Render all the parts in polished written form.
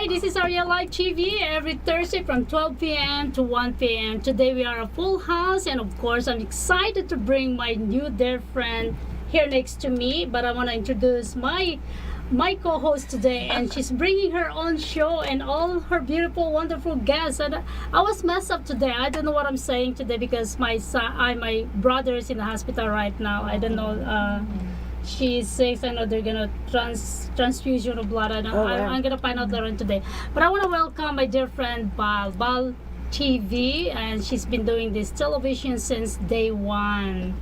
Hi, this is Arielle Live TV every Thursday from 12 p.m. to 1 p.m. Today we are a full house, and of course I'm excited to bring my new dear friend here next to me. But I want to introduce my co-host today, and she's bringing her own show and all her beautiful, wonderful guests. And I was messed up today. I don't know what I'm saying today because my brother is in the hospital right now. I don't know. She's sick. I know they're gonna transfusion of blood. I'm gonna find out later on today. But I want to welcome my dear friend Bal TV, and she's been doing this television since day one,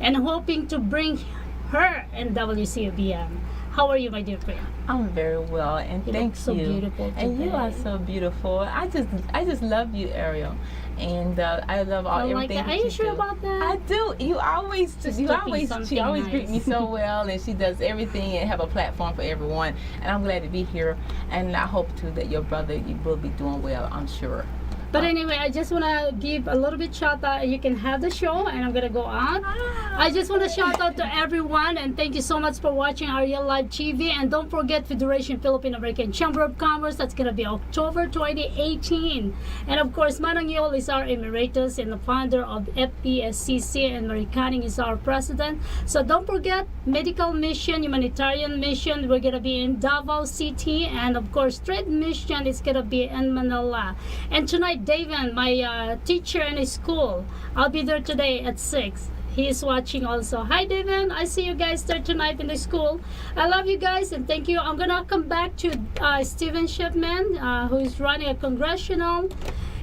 and hoping to bring her in WCBM. How are you, my dear friend? I'm very well, and You thank look so you. beautiful And you are today. so beautiful. I just love you, Arielle, and I love I like everything that. that Are you sure do. about that? I do. You always, Just you looking always, something she always nice. greet me so well, and she does everything and have a platform for everyone. And I'm glad to be here, and I hope too that your brother you will be doing well. I'm sure. But anyway, I just want to give a little bit shout out. You can have the show, and I'm going to go on. I just want to shout out to everyone, and thank you so much for watching Arielle Live TV. And don't forget Federation Philippine American Chamber of Commerce. That's going to be October 2018. And of course, Manang Yol is our emeritus and the founder of FPSCC, and Marie Canning is our president. So don't forget medical mission, humanitarian mission. We're going to be in Davao City, and of course, trade mission is going to be in Manila. And tonight, David, my teacher in his school, I'll be there today at 6. He is watching also. Hi, David. I see you guys there tonight in the school. I love you guys, and thank you. I'm going to come back to Steven Shipman, who is running a congressional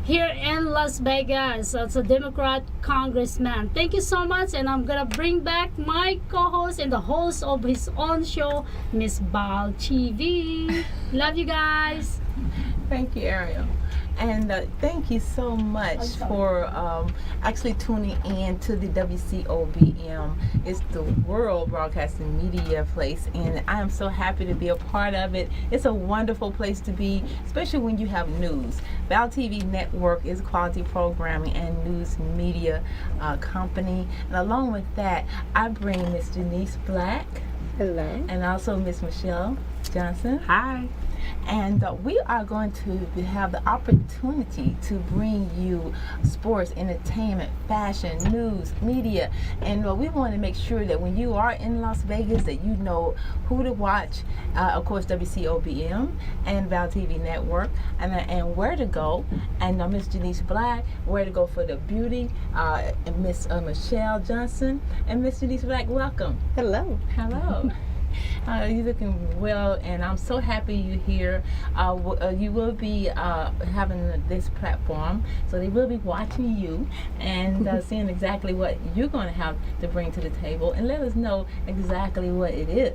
here in Las Vegas. It's a Democrat congressman. Thank you so much, and I'm going to bring back my co-host and the host of his own show, Miss Bal TV. Love you guys. Thank you, Arielle. And thank you so much for actually tuning in to the WCOBM. It's the World Broadcasting Media place, and I am so happy to be a part of it. It's a wonderful place to be, especially when you have news. Val TV Network is a quality programming and news media company. And along with that, I bring Miss Janice Black. Hello. And also Miss Michelle Johnson. Hi. And we are going to have the opportunity to bring you sports, entertainment, fashion, news, media. And we want to make sure that when you are in Las Vegas that you know who to watch. Of course, WCOBM and Val TV Network, and where to go. And Miss Janice Black, where to go for the beauty. And Miss Michelle Johnson. And Miss Janice Black, welcome. Hello. Hello. You're looking well, and I'm so happy you're here. You will be having this platform, so they will be watching you and seeing exactly what you're going to have to bring to the table, and let us know exactly what it is.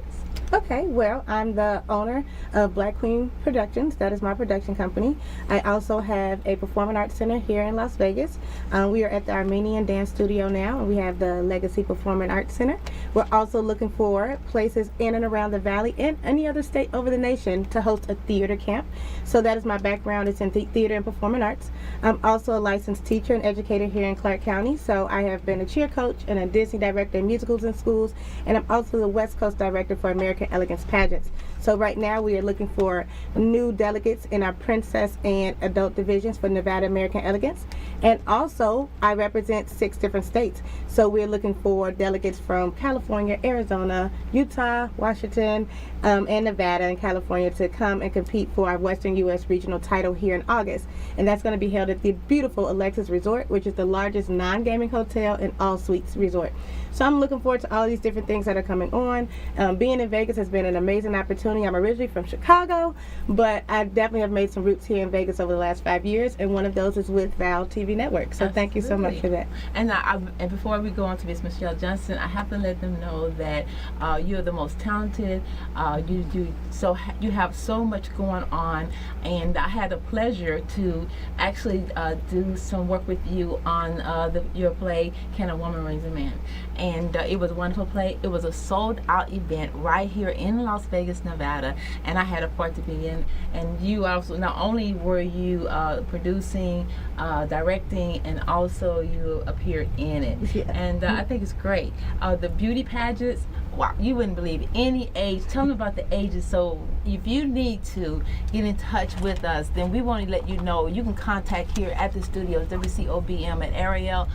Okay, well, I'm the owner of Black Queen Productions. That is my production company. I also have a performing arts center here in Las Vegas. We are at the Armenian Dance Studio now, and we have the Legacy Performing Arts Center. We're also looking for places in and around the valley and any other state over the nation to host a theater camp. So that is my background. It's in theater and performing arts. I'm also a licensed teacher and educator here in Clark County. So I have been a cheer coach and a Disney director in musicals and schools, and I'm also the West Coast director for American Elegance Pageants. So right now we are looking for new delegates in our princess and adult divisions for Nevada American Elegance. And also I represent 6 different states. So we're looking for delegates from California, Arizona, Utah, Washington, and Nevada and California to come and compete for our Western U.S. regional title here in August. And that's going to be held at the beautiful Alexis Resort, which is the largest non-gaming hotel and all-suites resort. So I'm looking forward to all these different things that are coming on. Being in Vegas has been an amazing opportunity. I'm originally from Chicago, but I definitely have made some roots here in Vegas over the last 5 years, and one of those is with Val TV Network. So thank you so much for that. And and before we go on to Miss Michelle Johnson, I have to let them know that you're the most talented. You have so much going on, and I had the pleasure to actually do some work with you on your play Can a Woman Raise a Man? And it was a wonderful play. It was a sold out event right here in Las Vegas, Nevada, and I had a part to be in. And you also, not only were you producing, directing, and also you appeared in it. Yeah. And I think it's great. The beauty pageants, wow, you wouldn't believe any age. Tell them about the ages. So if you need to get in touch with us, then we want to let you know you can contact here at the studios, WCOBM at Arielle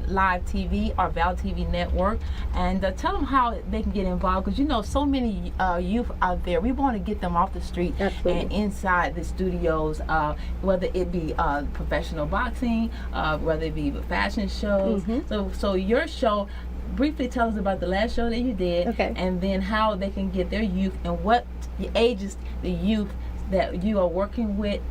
Live TV or Val TV Network, and tell them how they can get involved, because you know so many youth out there. We want to get them off the street and inside the studios, whether it be professional boxing, whether it be fashion shows. So your show, briefly tell us about the last show that you did, and then how they can get their youth and what ages the youth that you are working with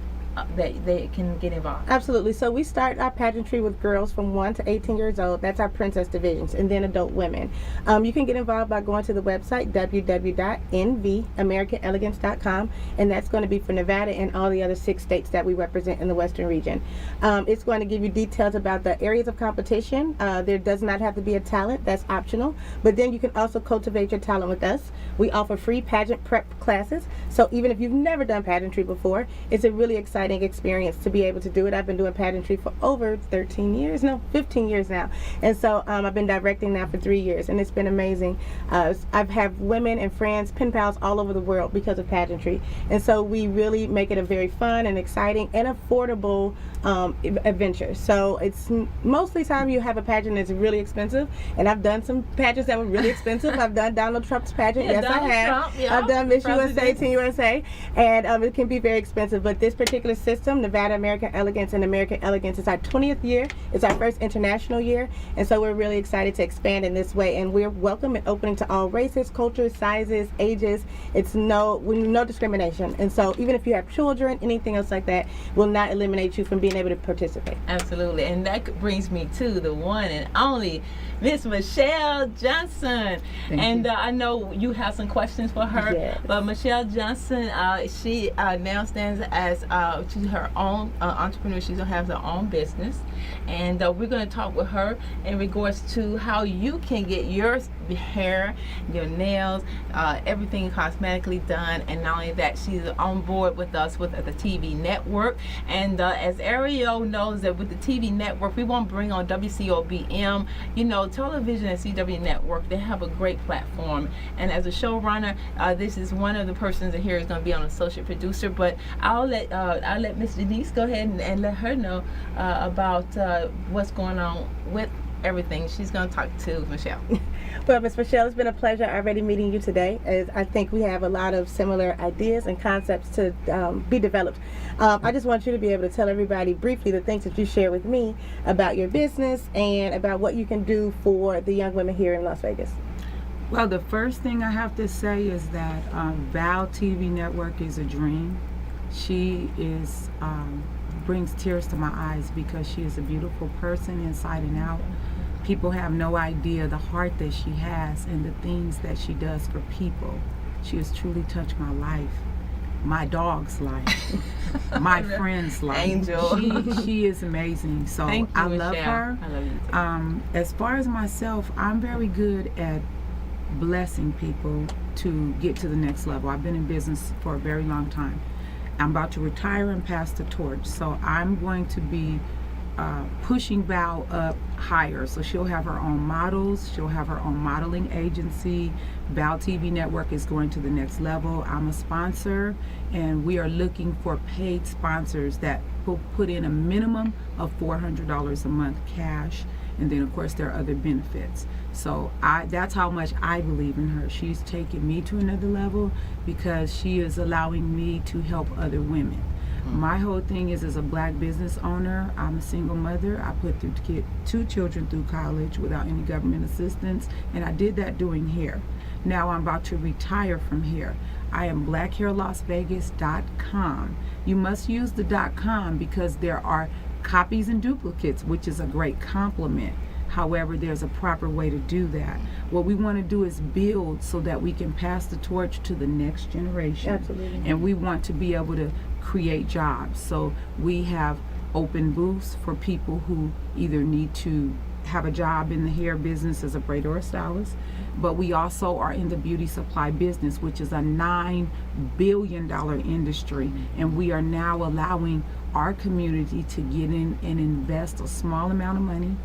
that they can get involved. Absolutely. So we start our pageantry with girls from 1 to 18 years old. That's our princess divisions, and then adult women. You can get involved by going to the website www.nvamericananelegance.com, and that's going to be for Nevada and all the other 6 states that we represent in the Western region. It's going to give you details about the areas of competition. There does not have to be a talent. That's optional. But then you can also cultivate your talent with us. We offer free pageant prep classes. So even if you've never done pageantry before, it's a really exciting experience to be able to do it. I've been doing pageantry for over 15 years now, and so I've been directing now for 3 years, and it's been amazing. I've had women and friends, pen pals all over the world because of pageantry, and so we really make it a very fun and exciting and affordable adventure. So it's mostly time you have a pageant that's really expensive, and I've done some pageants that were really expensive. I've done Donald Trump's pageant. Yes, I have. I've done Miss USA, Teen USA, and it can be very expensive, but this particular system, Nevada American Elegance and American Elegance, is our 20th year. It's our first international year, and so we're really excited to expand in this way, and we're welcome and opening to all races, cultures, sizes, ages. It's no discrimination, and so even if you have children, anything else like that will not eliminate you from being able to participate. Absolutely. And that brings me to the one and only Miss Michelle Johnson. And I know you have some questions for her. Yes. But Michelle Johnson, she now stands as she's her own entrepreneur. She has her own business, and we're going to talk with her in regards to how you can get your hair, your nails, everything cosmetically done. And not only that, she's on board with us with the TV network. And as Arielle knows, that with the TV network, we want to bring on WCOBM, you know, television and CW network. They have a great platform. And as a showrunner, this is one of the persons that here is going to be an associate producer. But I'll let Miss Denise go ahead and let her know about what's going on with everything. She's going to talk to Michelle. Well, Ms. Michelle, it's been a pleasure already meeting you today, as I think we have a lot of similar ideas and concepts to be developed. I just want you to be able to tell everybody briefly the things that you share with me about your business and about what you can do for the young women here in Las Vegas. Well, the first thing I have to say is that Val TV Network is a dream. She is brings tears to my eyes because she is a beautiful person inside and out. People have no idea the heart that she has and the things that she does for people. She has truly touched my life, my dog's life, my friend's life. Angel. She is amazing. So Thank you, I love Michelle. her. I love you too. As far as myself, I'm very good at blessing people to get to the next level. I've been in business for a very long time. I'm about to retire and pass the torch, so I'm going to be pushing Val up higher. So she'll have her own models, she'll have her own modeling agency. Val TV Network is going to the next level. I'm a sponsor, and we are looking for paid sponsors that will put in a minimum of $400 a month cash, and then of course there are other benefits. So that's how much I believe in her. She's taken me to another level because she is allowing me to help other women. My whole thing is, as a black business owner, I'm a single mother. I put through to get 2 children through college without any government assistance, and I did that doing hair. Now I'm about to retire from here. I am blackhairlasvegas.com. You must use the .com because there are copies and duplicates, which is a great compliment. However, there's a proper way to do that. What we want to do is build so that we can pass the torch to the next generation. Absolutely. And we want to be able to create jobs. So we have open booths for people who either need to have a job in the hair business as a braider or a stylist, but we also are in the beauty supply business, which is a $9 billion industry, and we are now allowing our community to get in and invest a small amount of money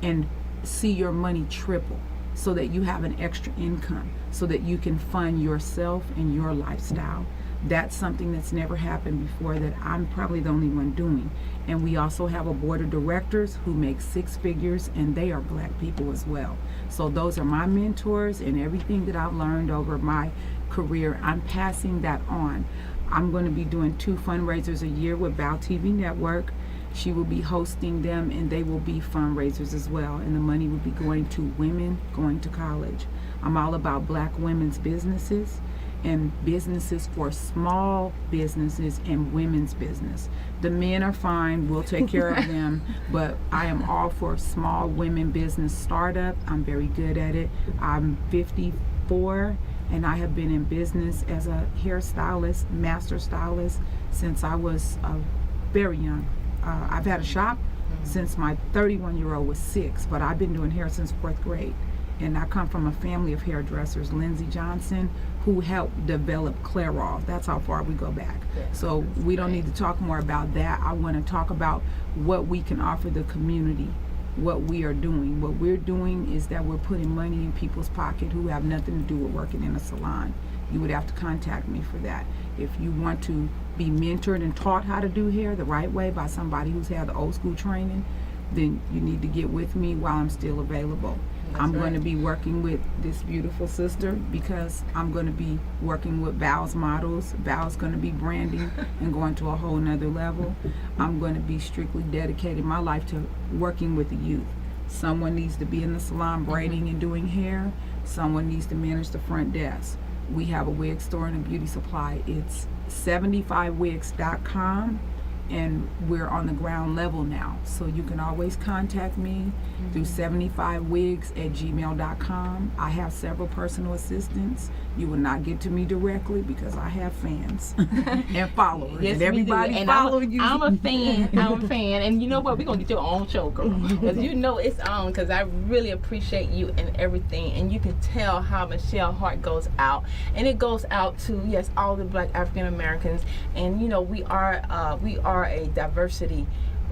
and see your money triple. so that you have an extra income, so that you can fund yourself and your lifestyle. That's something that's never happened before that I'm probably the only one doing. And we also have a board of directors who make 6 figures, and they are Black people as well. So those are my mentors, and everything that I've learned over my career, I'm passing that on. I'm going to be doing 2 fundraisers a year with Val TV Network. She will be hosting them, and they will be fundraisers as well. And the money will be going to women going to college. I'm all about Black women's businesses and businesses for small businesses and women's business. The men are fine, we'll take care of them, but I am all for small women business startup. I'm very good at it. I'm 54 and I have been in business as a hairstylist, master stylist since I was very young. I've had a shop since my 31-year-old was 6, but I've been doing hair since 4th grade. And I come from a family of hairdressers, Lindsay Johnson, who helped develop Clairol. That's how far we go back. So we don't need to talk more about that. I want to talk about what we can offer the community, what we are doing. What we're doing is that we're putting money in people's pocket who have nothing to do with working in a salon. You would have to contact me for that. If you want to be mentored and taught how to do hair the right way by somebody who's had the old school training, then you need to get with me while I'm still available. I'm going to be working with this beautiful sister because I'm going to be working with Val's models. Val's going to be branding and going to a whole nother level. I'm going to be strictly dedicating my life to working with the youth. Someone needs to be in the salon braiding and doing hair. Someone needs to manage the front desk. We have a wig store and a beauty supply. It's 75wigs.com. And we're on the ground level now. So you can always contact me through 75wigs@gmail.com. I have several personal assistants. You will not get to me directly because I have fans and followers. Yes, and everybody and following you. I'm a fan. I'm a fan. And you know what? We're going to get your own show, girl. Because you know it's on, because I really appreciate you and everything. And you can tell how Michelle heart goes out. And it goes out to, yes, all the Black African Americans. And, you know, we are a diversity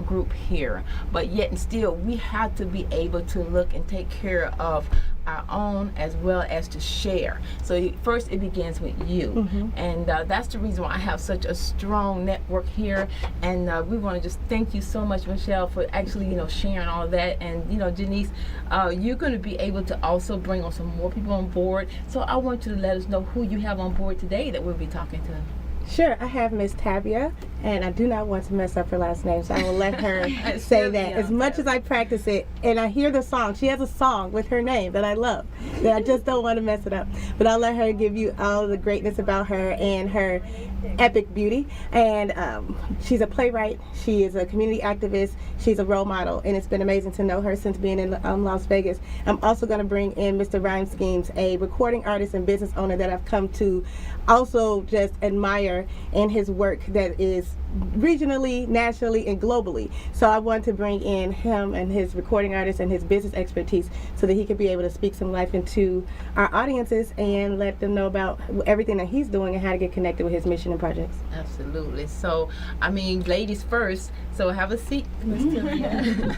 group here, but yet and still we have to be able to look and take care of our own as well as to share. So first it begins with you, and that's the reason why I have such a strong network here. And we want to just thank you so much, Michelle, for actually, you know, sharing all of that. And you know, Janice, you're going to be able to also bring on some more people on board. So I want you to let us know who you have on board today that we'll be talking to. Sure, I have Miss Tabia, and I do not want to mess up her last name, so I will let her say that. As much as I practice it, and I hear the song, she has a song with her name that I love, that I just don't want to mess it up. But I'll let her give you all the greatness about her and her epic beauty. And she's a playwright, she is a community activist, she's a role model, and it's been amazing to know her since being in Las Vegas. I'm also going to bring in Mr. Rhyme Schemes, a recording artist and business owner that I've come to also just admire in his work that is regionally, nationally, and globally. So I want to bring in him and his recording artist and his business expertise so that he can be able to speak some life into our audiences and let them know about everything that he's doing and how to get connected with his mission and projects. Absolutely. So, I mean, ladies first. So have a seat, Miss Tilia.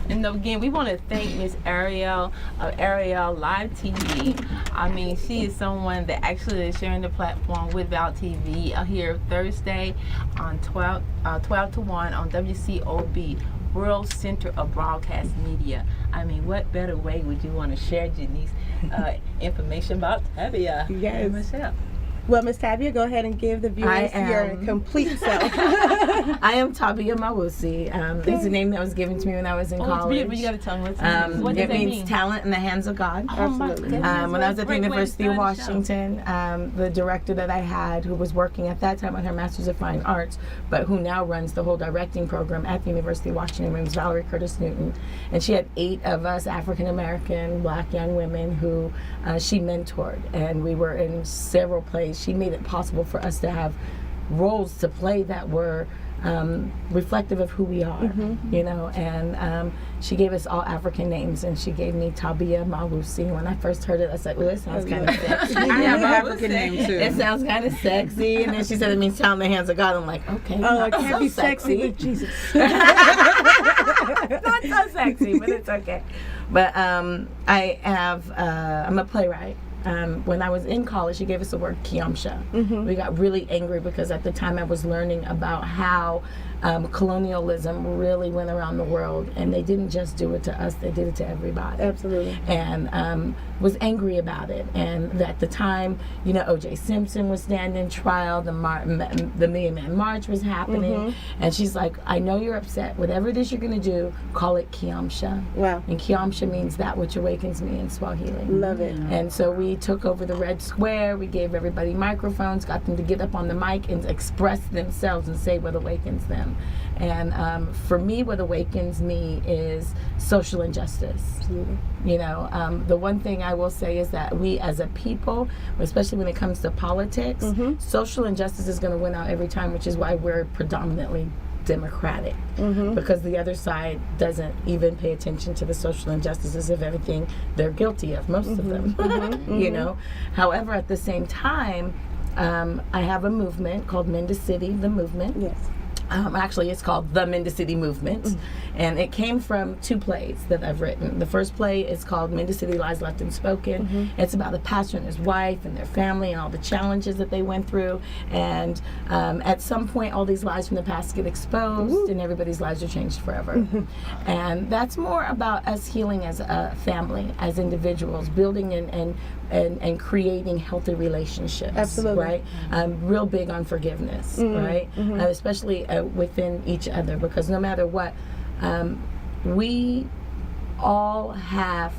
And again, we want to thank Miss Arielle of Arielle Live TV. I mean, she is someone that actually is sharing the platform with Val TV here Thursday on 12 to 1 on WCOB, World Center of Broadcast Media. I mean, what better way would you want to share, Janice, information about Tabia? Yes. And Michelle? Well, Miss Tabia, go ahead and give the viewers your complete self. I am Tabia Mawusi. It's a name that was given to me when I was in college. It's you got to tell me what does it that means mean? Talent in the hands of God. Absolutely. When I was at the University of Washington, the director that I had, who was working at that time on her Master's of Fine Arts, but who now runs the whole directing program at the University of Washington, her name is Valerie Curtis Newton. And she had 8 of us African American Black young women who she mentored. And we were in several plays. She made it possible for us to have roles to play that were reflective of who we are, you know, and she gave us all African names, and she gave me Tabia Mawusi. When I first heard it, I said, well, it sounds kind of sexy. I have an African name too. It sounds kind of sexy. And then she said it means talent in the hands of God. I'm like, okay. Oh, not it can't so be sexy with Jesus. Not so sexy, but it's okay. But I'm a playwright. When I was in college, she gave us the word kiamsha. We got really angry because at the time I was learning about how colonialism really went around the world, and they didn't just do it to us, they did it to everybody. Absolutely. And was angry about it. And at the time, you know, O.J. Simpson was standing trial, the Million Man March was happening, and she's like, I know you're upset. Whatever it is you're going to do, call it kiamsha. Wow. And kiamsha means that which awakens me in Swahili. Love it. And so we took over the Red Square, we gave everybody microphones, got them to get up on the mic and express themselves and say what awakens them. And for me, what awakens me is social injustice. Absolutely. You know, the one thing I will say is that we as a people, especially when it comes to politics, social injustice is going to win out every time, which is why we're predominantly Democratic, because the other side doesn't even pay attention to the social injustices of everything they're guilty of, most of them, you know. However, at the same time, I have a movement called Mend City, the movement. Yes. Actually, it's called the Mend City Movement, and it came from 2 plays that I've written. The first play is called Mend City Lies Left Unspoken. It's about a pastor and his wife and their family and all the challenges that they went through. And at some point, all these lies from the past get exposed, and everybody's lives are changed forever. And that's more about us healing as a family, as individuals, building and creating healthy relationships. Absolutely. Right? I'm real big on forgiveness, right? Especially within each other, because no matter what, we all have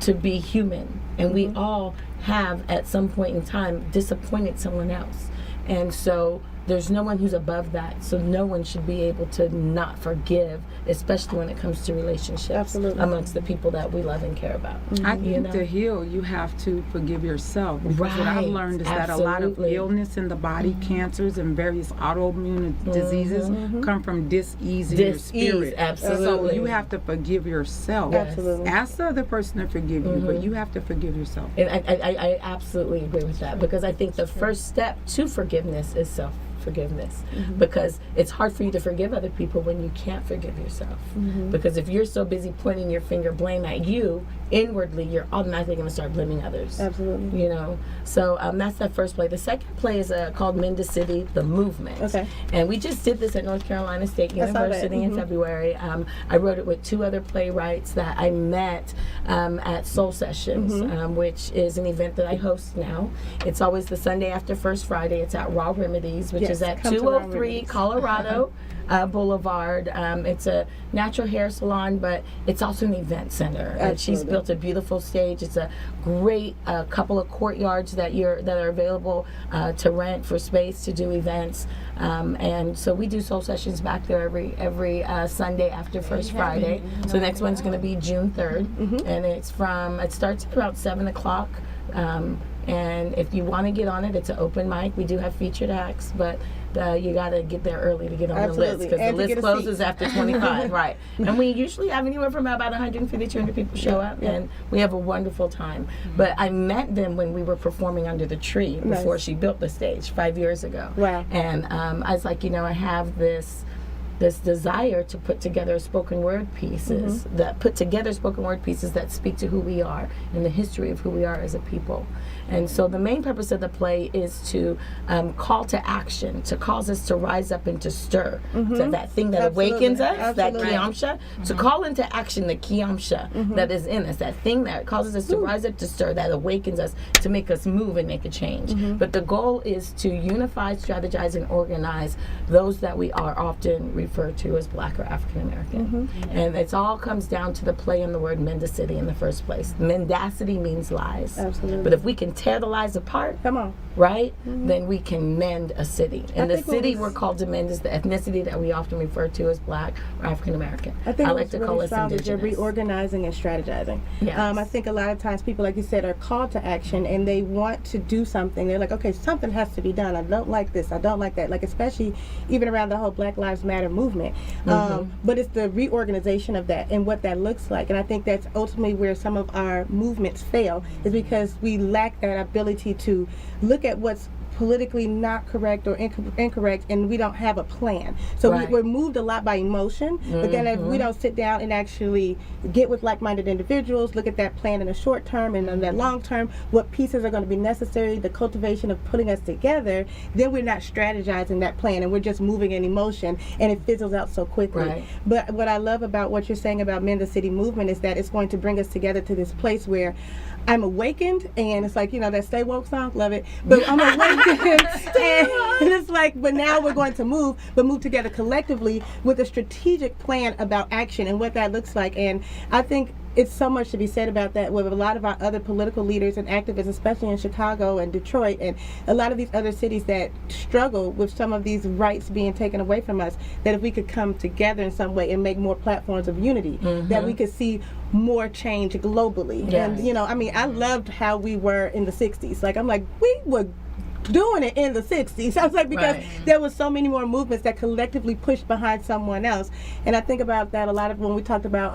to be human, and we all have at some point in time disappointed someone else, and so there's no one who's above that, so no one should be able to not forgive, especially when it comes to relationships. Absolutely. Amongst the people that we love and care about. I think You know? to heal, you have to forgive yourself. Because what I've Right. learned is that a lot of Absolutely. illness in the body, cancers and various autoimmune diseases come from dis-ease in your spirit. Absolutely. So you have to forgive yourself. Yes. Absolutely. Ask the other person to forgive you, but you have to forgive yourself. And I absolutely agree with that, because I think the first step to forgiveness is self-forgiveness, because it's hard for you to forgive other people when you can't forgive yourself. Because if you're so busy pointing your finger blame at you, inwardly you're automatically going to start blaming others. Absolutely. You know, so that's that first play. The second play is called Mend City, the Movement. Okay. And we just did this at North Carolina State I saw that. University in February. I wrote it with 2 other playwrights that I met at Soul Sessions, which is an event that I host now. It's always the Sunday after First Friday. It's at Raw Remedies, which Yes, is at come to Raw 203 Remedies. Colorado Boulevard. It's a natural hair salon, but it's also an event center. She's Absolutely. built a beautiful stage. It's a great couple of courtyards that are available to rent for space to do events. And so we do soul sessions back there every Sunday after First Friday. So the next one's going to be June 3rd, and it starts at about 7 o'clock. And if you want to get on it, it's an open mic. We do have featured acts, but you got to get there early to get on the list, Absolutely. because the And to list get a closes seat. after 25. Right. And we usually have anywhere from about 150 to 200 people show up, and we have a wonderful time. But I met them when we were performing under the tree before she built the stage 5 years ago. Wow. And I was like, I have this desire to put together spoken word pieces that speak to who we are and the history of who we are as a people. And so the main purpose of the play is to call to action, to cause us to rise up and to stir. So that thing that awakens us, Absolutely. that kiamsha, to call into action the kiamsha that is in us, that thing that causes us to rise up, to stir, that awakens us, to make us move and make a change. But the goal is to unify, strategize, and organize those that we are often referred to as Black or African American. And it all comes down to the play on the word mendacity in the first place. Mendacity means lies. Absolutely. But if we can tear the lies apart, Come on. right, then we can mend a city. And the think what city was- we're called to mend is the ethnicity that we often refer to as Black or African American. I think I what's like to really call us strong is you're indigenous. reorganizing and strategizing. Yes. I think a lot of times people, like you said, are called to action and they want to do something. They're like, okay, something has to be done. I don't like this. I don't like that. Like, especially even around the whole Black Lives Matter movement. But it's the reorganization of that and what that looks like. And I think that's ultimately where some of our movements fail, is because we lack that ability to look at what's politically not correct or incorrect, and we don't have a plan. So Right. we're moved a lot by emotion, but then if we don't sit down and actually get with like-minded individuals, look at that plan in the short term and in the long term, what pieces are going to be necessary, the cultivation of putting us together, then we're not strategizing that plan and we're just moving in emotion, and it fizzles out so quickly. Right. But what I love about what you're saying about Mend the City movement is that it's going to bring us together to this place where I'm awakened, and it's like, you know, that Stay Woke song, love it. But I'm awakened, and it's like, but now we're going to move together collectively with a strategic plan about action and what that looks like. And I think it's so much to be said about that with a lot of our other political leaders and activists, especially in Chicago and Detroit and a lot of these other cities that struggle with some of these rights being taken away from us, that if we could come together in some way and make more platforms of unity, that we could see more change globally. Yes. And, you know, I mean, I loved how we were in the 60s. Like, I'm like, we were doing it in the 60s. I was like, because there was so many more movements that collectively pushed behind someone else. And I think about that a lot of when we talked about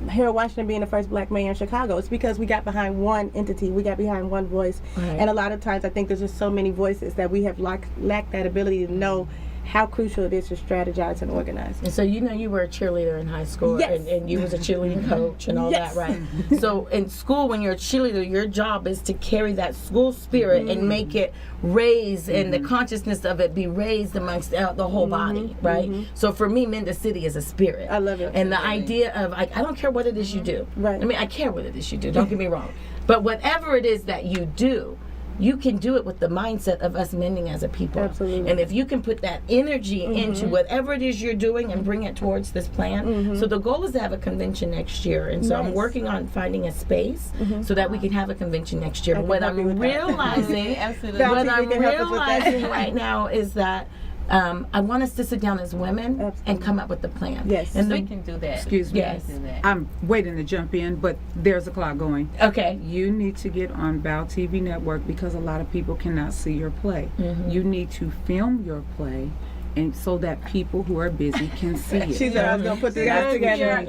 Harold Washington being the first black mayor in Chicago. It's because we got behind one entity, we got behind one voice. Right. And a lot of times I think there's just so many voices that we have lacked that ability to know how crucial it is to strategize and organize. And so, you know, you were a cheerleader in high school, Yes. and you was a cheerleading coach and all Yes. that, right? So in school, when you're a cheerleader, your job is to carry that school spirit and make it raise, and the consciousness of it be raised amongst the whole body, right? So for me, Mend the City is a spirit. I love it. And the idea of, like, I don't care what it is you do. Right. I mean, I care what it is you do, don't get me wrong. But whatever it is that you do, you can do it with the mindset of us mending as a people. Absolutely. And if you can put that energy into whatever it is you're doing and bring it towards this plan. So the goal is to have a convention next year. And so I'm Nice. working on finding a space so that we can have a convention next year. I But can what help you I'm with that. realizing, Absolutely. what Bounty, I'm you can help us with that. realizing right now is that I want us to sit down as women Absolutely. and come up with the plan. Yes. And We the, can do that. Excuse me. Yes. We can do that. I'm waiting to jump in, but there's a clock going. okay. You need to get on Bow TV Network because a lot of people cannot see your play. You need to film your play, and so that people who are busy can see it. She said I was going to put the guys together.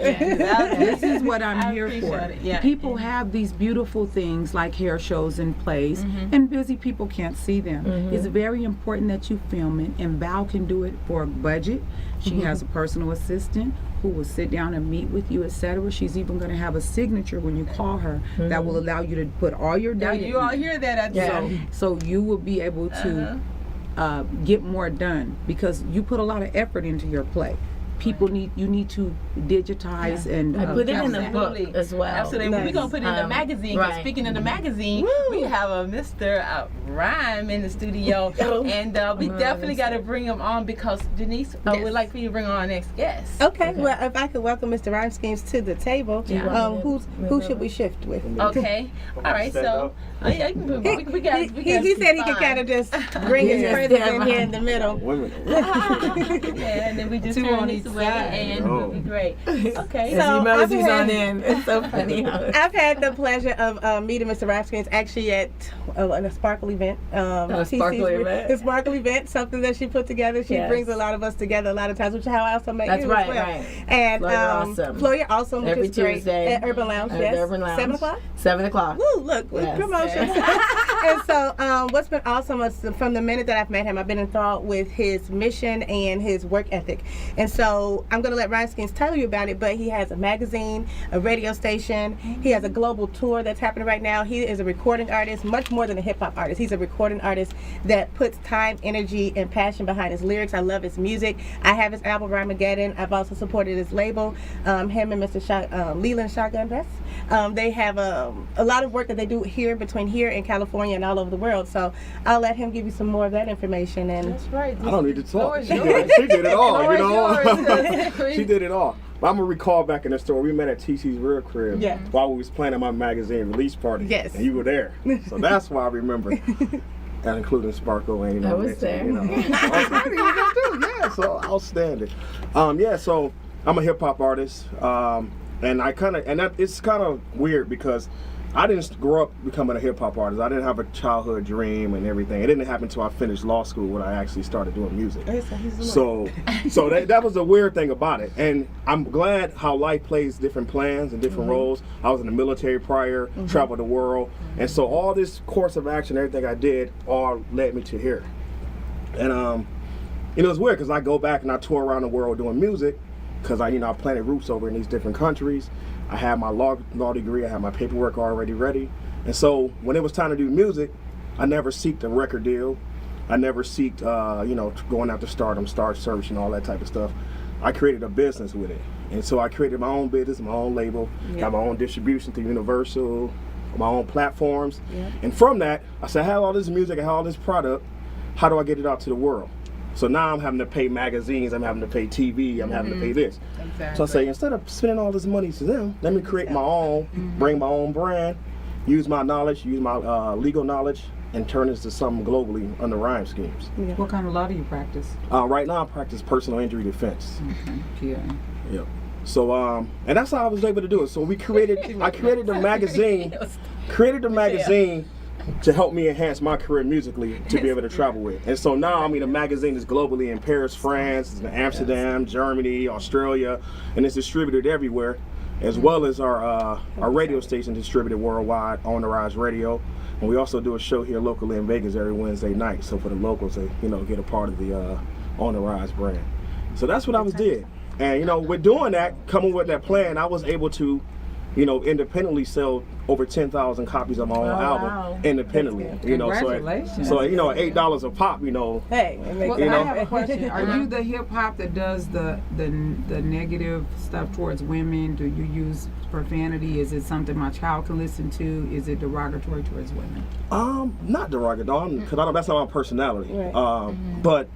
This is what I'm I here for. appreciate it, yeah. People have these beautiful things like hair shows and plays, and busy people can't see them. It's very important that you film it, and Val can do it for a budget. She has a personal assistant who will sit down and meet with you, etc. She's even going to have a signature when you call her that will allow you to put all your Now data you all in. hear that? Yeah. So you will be able to get more done because you put a lot of effort into your play. People you need to digitize and I put it in the Absolutely. book as well. Absolutely. Nice. We're going to put it in the magazine. 'Cause right. Speaking of the magazine, we have a Mr. Rhyme in the studio. Oh. And we definitely got to bring him on because Denise would like for you to bring on our next guest. Okay, well, if I could welcome Mr. Rhyme Schemes to the table, Yeah. who should we shift with? Okay. All right. So, yeah, you can put, we got He said he could kind of just bring his Yes, presence yeah, in here in the middle. Women. Yeah, and then we just Two turn on this each away side. and it'll be great. Okay. As So, emojis I've on in. It's so funny. I've had the pleasure of meeting Mr. Rhyme Schemes actually at a Sparkle event. A Sparkle event? A Sparkle event, something that she put together. She Yes. brings a lot of us together a lot of times, which is how I also met That's you right, as well. right. And Flow, you're awesome. Flow, you're awesome, which Every is great. Tuesday. At Urban Lounge, At yes. the Urban Lounge. 7 o'clock? 7 o'clock. Woo, look, with Yes. promotion. And so what's been awesome is from the minute that I've met him, I've been enthralled with his mission and his work ethic. And so I'm going to let Ryan Schemes tell you about it, but he has a magazine, a radio station. He has a global tour that's happening right now. He is a recording artist, much more than a hip-hop artist. He's a recording artist that puts time, energy, and passion behind his lyrics. I love his music. I have his album, Rhymageddon. I've also supported his label, him and Mr. Leland Shotgun Dress. They have a lot of work that they do here, between here and California and all over the world. So I'll let him give you some more of that information. And That's right. I don't need to talk. Floor is She yours. did it all, you know. Floor is yours. She did it all. But I'm gonna recall back in the store, we met at TC's real crib Yeah. while we was planning my magazine release party. Yes. And you were there. So that's why I remember. And including Sparkle and I was there. Yeah, so outstanding. Yeah, so I'm a hip hop artist. And it's kind of weird because I didn't grow up becoming a hip hop artist. I didn't have a childhood dream and everything. It didn't happen until I finished law school when I actually started doing music. So that was the weird thing about it. And I'm glad how life plays different plans and different roles. I was in the military prior, traveled the world. And so all this course of action, everything I did, all led me to here. And you know, it's weird because I go back and I tour around the world doing music because I planted roots over in these different countries. I had my law degree, I had my paperwork already ready. And so when it was time to do music, I never seeked a record deal. I never seeked, going after stardom, star search and all that type of stuff. I created a business with it. And so I created my own business, my own label, got my own distribution through Universal, my own platforms. And from that, I said, I have all this music, I have all this product, how do I get it out to the world? So now I'm having to pay magazines, I'm having to pay TV, I'm having to pay this. Exactly. So I say, instead of spending all this money to them, let me create my own, bring my own brand, use my knowledge, use my legal knowledge, and turn this to something globally under rhyme schemes. What kind of law do you practice? Right now I practice personal injury defense. Yeah. Yep. So and that's how I was able to do it. So I created the magazine, to help me enhance my career musically to be able to travel with. And so now, the magazine is globally in Paris, France, in Amsterdam, Germany, Australia, and it's distributed everywhere, as well as our radio station distributed worldwide on the Rise Radio. And we also do a show here locally in Vegas every Wednesday night. So for the locals, they get a part of the On the Rise brand. So that's what I did. And with doing that, coming with that plan, I was able to independently sell over 10,000 copies of my own album independently. Congratulations. So $8 a pop. Hey, I have a question. Are you the hip hop that does the negative stuff towards women? Do you use profanity? Is it something my child can listen to? Is it derogatory towards women? Not derogatory, because that's not my personality. Right. But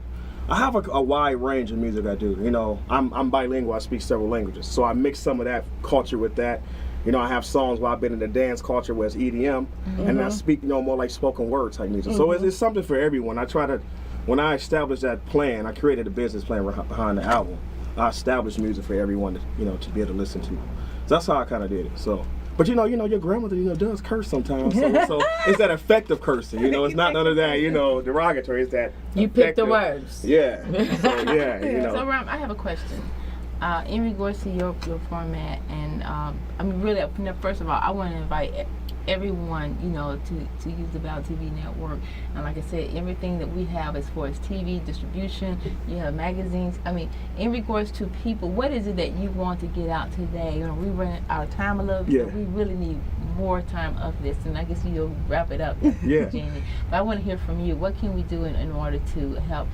I have a wide range of music I do. I'm bilingual. I speak several languages, so I mix some of that culture with that. I have songs where I've been in the dance culture where it's EDM, and I speak, more like spoken word type music. So it's something for everyone. When I established that plan, I created a business plan behind the album. I established music for everyone to be able to listen to. So that's how I kind of did it. So. But your grandmother, does curse sometimes. So it's that effective cursing, it's not none of that, derogatory. It's that you pick the words. Yeah. So So Ram, I have a question. In regards to your format, and really, first of all, I want to invite everyone, to use the Val TV network. And like I said, everything that we have as far as TV distribution, you have magazines. In regards to people, what is it that you want to get out today? We run out of time a little bit. Yeah. We really need more time of this, and I guess you'll wrap it up, Yeah. Jenny. But I want to hear from you. What can we do in order to help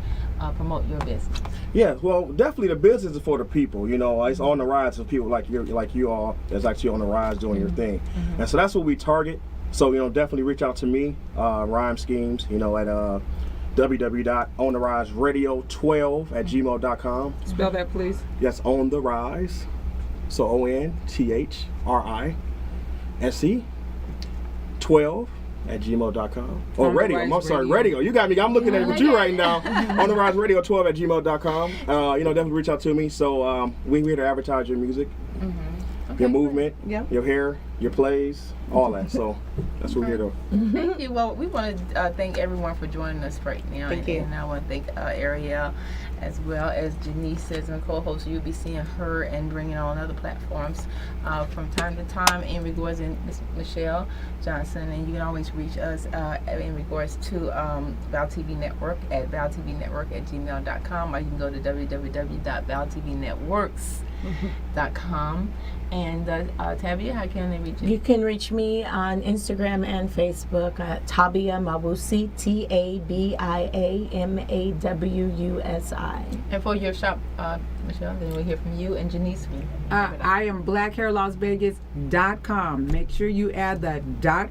promote your business? Yeah, well, definitely the business is for the people. It's on the rise for people like you all that's actually on the rise doing your thing. And so that's what we target. So definitely reach out to me, Rhyme Schemes, at www.ontheriseradio12@gmail.com. Spell that, please. That's On the Rise. So ONTHRISE 12@gmail.com. Or On the radio. Rise I'm sorry, Radio. radio. You got me. I'm looking at it with you right now. On the Rise Radio 12@gmail.com. Definitely reach out to me. So we're here to advertise your music, your movement, your hair, your plays, all that. So that's what we're here to. Thank you. Well, we want to thank everyone for joining us right now. Thank you. And I want to thank Arielle, as well as Janice as my co-host. You'll be seeing her and bringing on other platforms from time to time in regards to Miss Michelle Johnson. And you can always reach us in regards to Val TV Network at valtvnetwork@gmail.com, or you can go to www.valtvnetworks.com. And Tabia, how can they reach you? You can reach me on Instagram and Facebook at Tabia Mawusi, TABIAMAWUSI. And for your shop, Michelle, then we'll hear from you, and Janice. I am blackhairlasvegas.com. Make sure you add the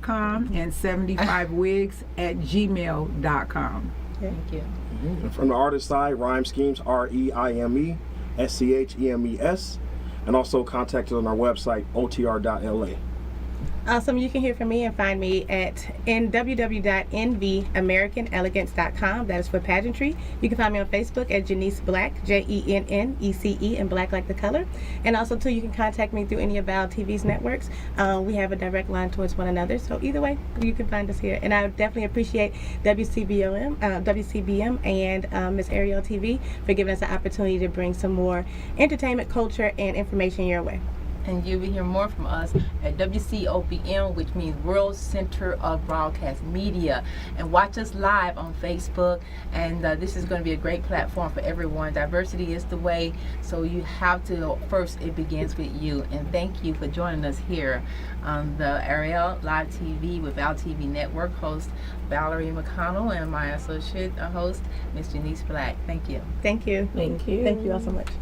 .com and 75wigs@gmail.com. Thank you. And from the artist side, Rhyme Schemes, REIMESCHEMES, and also contact us on our website, otr.la. Awesome. You can hear from me and find me at www.nvamericanelegance.com. That is for pageantry. You can find me on Facebook at Janice Black, JENNECE, and Black like the color. And also, too, you can contact me through any of Val TV's networks. We have a direct line towards one another. So either way, you can find us here. And I definitely appreciate WCBM and Miss Arielle TV for giving us the opportunity to bring some more entertainment, culture, and information your way. And you'll be hearing more from us at WCOBM, which means World Center of Broadcast Media. And watch us live on Facebook. And this is going to be a great platform for everyone. Diversity is the way. So you have to, first, it begins with you. And thank you for joining us here on the Arielle Live TV with Val TV Network, host Valerie McConnell, and my associate host, Miss Janice Black. Thank you. Thank you. Thank you. Thank you all so much.